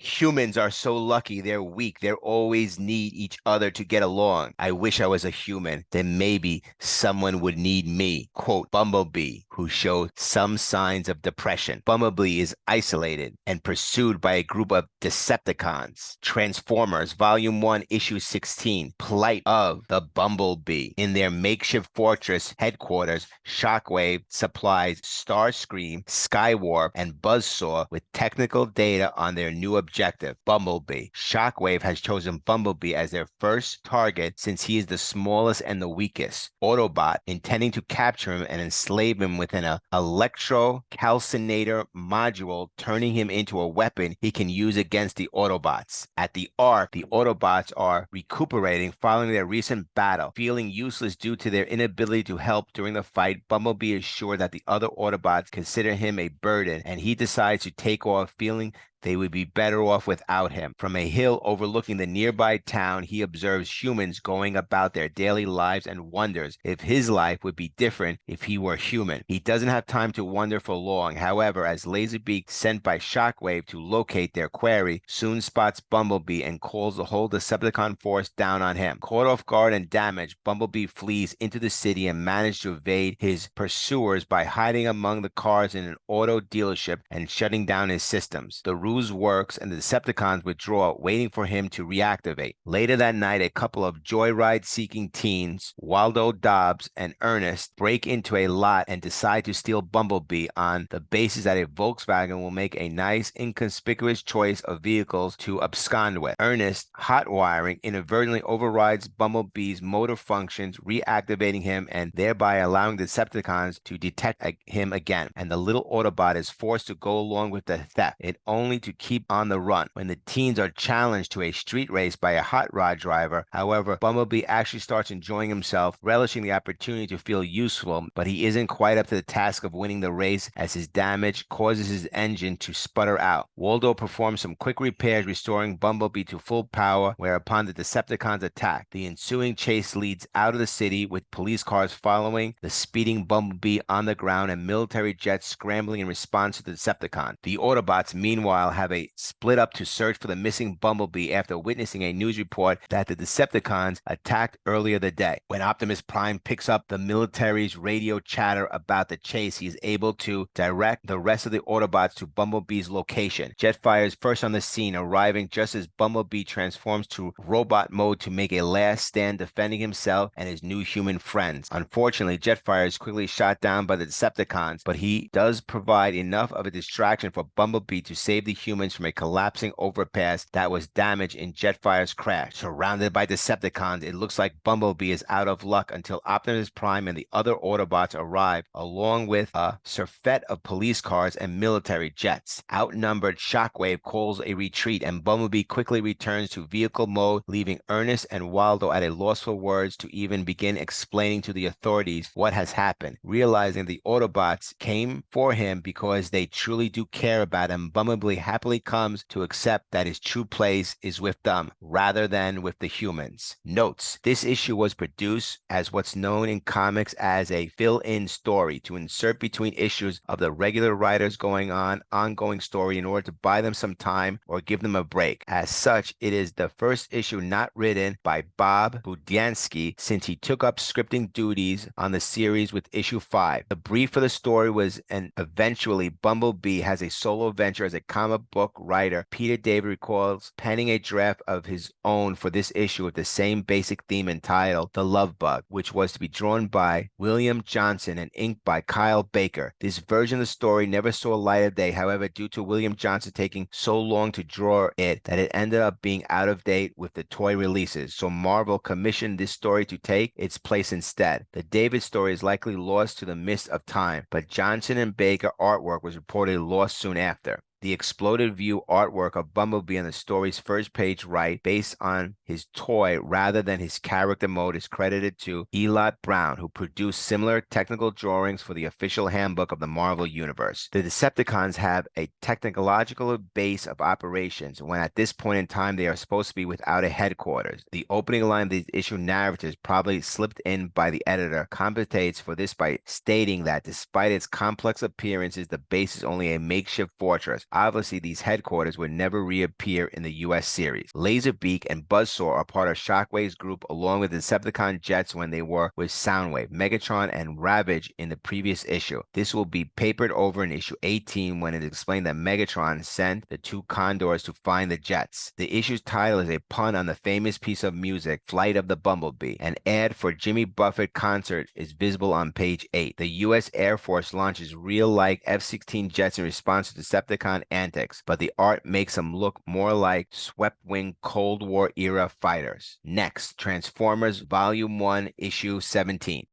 Humans are so lucky. They're weak. They always need each other to get along. I wish I was a human. Then maybe someone would need me. Quote, Bumblebee, who showed some signs of depression. Bumblebee is isolated and pursued by a group of Decepticons. Transformers, Volume 1, Issue 16. Plight of the Bumblebee. In their makeshift fortress headquarters, Shockwave supplies Starscream, Skywarp, and Buzzsaw with technical data on their new objective, Bumblebee. Shockwave has chosen Bumblebee as their first target since he is the smallest and the weakest. Autobot, intending to capture him and enslave him within an electro-calcinator module, turning him into a weapon he can use against the Autobots. At the Ark, the Autobots are recuperating following their recent battle. Feeling useless due to their inability to help during the fight, Bumblebee is sure that the other Autobots consider him a burden, and he decides to take off, feeling they would be better off without him. From a hill overlooking the nearby town, he observes humans going about their daily lives and wonders if his life would be different if he were human. He doesn't have time to wonder for long. However, as Laserbeak, sent by Shockwave to locate their quarry, soon spots Bumblebee and calls the whole Decepticon force down on him. Caught off guard and damaged, Bumblebee flees into the city and manages to evade his pursuers by hiding among the cars in an auto dealership and shutting down his systems. The ruse works and the Decepticons withdraw, waiting for him to reactivate. Later that night, a couple of joyride-seeking teens, Waldo, Dobbs, and Ernest, break into a lot and decide to steal Bumblebee on the basis that a Volkswagen will make a nice, inconspicuous choice of vehicles to abscond with. Ernest, hot-wiring, inadvertently overrides Bumblebee's motor functions, reactivating him and thereby allowing the Decepticons to detect him again, and the little Autobot is forced to go along with the theft, it only to keep on the run. When the teens are challenged to a street race by a hot rod driver, however, Bumblebee actually starts enjoying himself, relishing the opportunity to feel useful, but he isn't quite up to the task of winning the race as his damage causes his engine to sputter out. Waldo performs some quick repairs, restoring Bumblebee to full power, whereupon the Decepticons attack. The ensuing chase leads out of the city, with police cars following the speeding Bumblebee on the ground and military jets scrambling in response to the Decepticons. The Autobots, meanwhile, have a split up to search for the missing Bumblebee after witnessing a news report that the Decepticons attacked earlier the day. When Optimus Prime picks up the military's radio chatter about the chase, he is able to direct the rest of the Autobots to Bumblebee's location. Jetfire is first on the scene, arriving just as Bumblebee transforms to robot mode to make a last stand defending himself and his new human friends. Unfortunately, Jetfire is quickly shot down by the Decepticons, but he does provide enough of a distraction for Bumblebee to save the humans from a collapsing overpass that was damaged in Jetfire's crash. Surrounded by Decepticons, it looks like Bumblebee is out of luck until Optimus Prime and the other Autobots arrive, along with a surfeit of police cars and military jets. Outnumbered, Shockwave calls a retreat, and Bumblebee quickly returns to vehicle mode, leaving Ernest and Waldo at a loss for words to even begin explaining to the authorities what has happened. Realizing the Autobots came for him because they truly do care about him, Bumblebee happily comes to accept that his true place is with them rather than with the humans. Notes: this issue was produced as what's known in comics as a fill-in story to insert between issues of the regular writers going on ongoing story in order to buy them some time or give them a break. As such, it is the first issue not written by Bob Budiansky since he took up scripting duties on the series with issue 5. The brief for the story was, and eventually Bumblebee has a solo venture as a comic book writer. Peter David recalls penning a draft of his own for this issue with the same basic theme entitled The Love Bug, which was to be drawn by William Johnson and inked by Kyle Baker. This version of the story never saw light of day, however, due to William Johnson taking so long to draw it that it ended up being out of date with the toy releases, so Marvel commissioned this story to take its place instead. The David story is likely lost to the mist of time, but Johnson and Baker artwork was reportedly lost soon after. The exploded view artwork of Bumblebee on the story's first page right, based on his toy rather than his character mode, is credited to Elot Brown, who produced similar technical drawings for the official handbook of the Marvel Universe. The Decepticons have a technological base of operations when at this point in time they are supposed to be without a headquarters. The opening line of the issue narrative, probably slipped in by the editor, compensates for this by stating that despite its complex appearances, the base is only a makeshift fortress. Obviously, these headquarters would never reappear in the US series. Laserbeak and Buzzsaw are part of Shockwave's group along with the Decepticon jets when they were with Soundwave, Megatron, and Ravage in the previous issue. This will be papered over in issue 18 when it explained that Megatron sent the two Condors to find the jets. The issue's title is a pun on the famous piece of music, Flight of the Bumblebee. An ad for Jimmy Buffett concert is visible on page 8. The U.S. Air Force launches real-like F-16 jets in response to Decepticon antics, but the art makes them look more like swept-wing Cold War-era fighters. Next, Transformers Volume 1, Issue 17.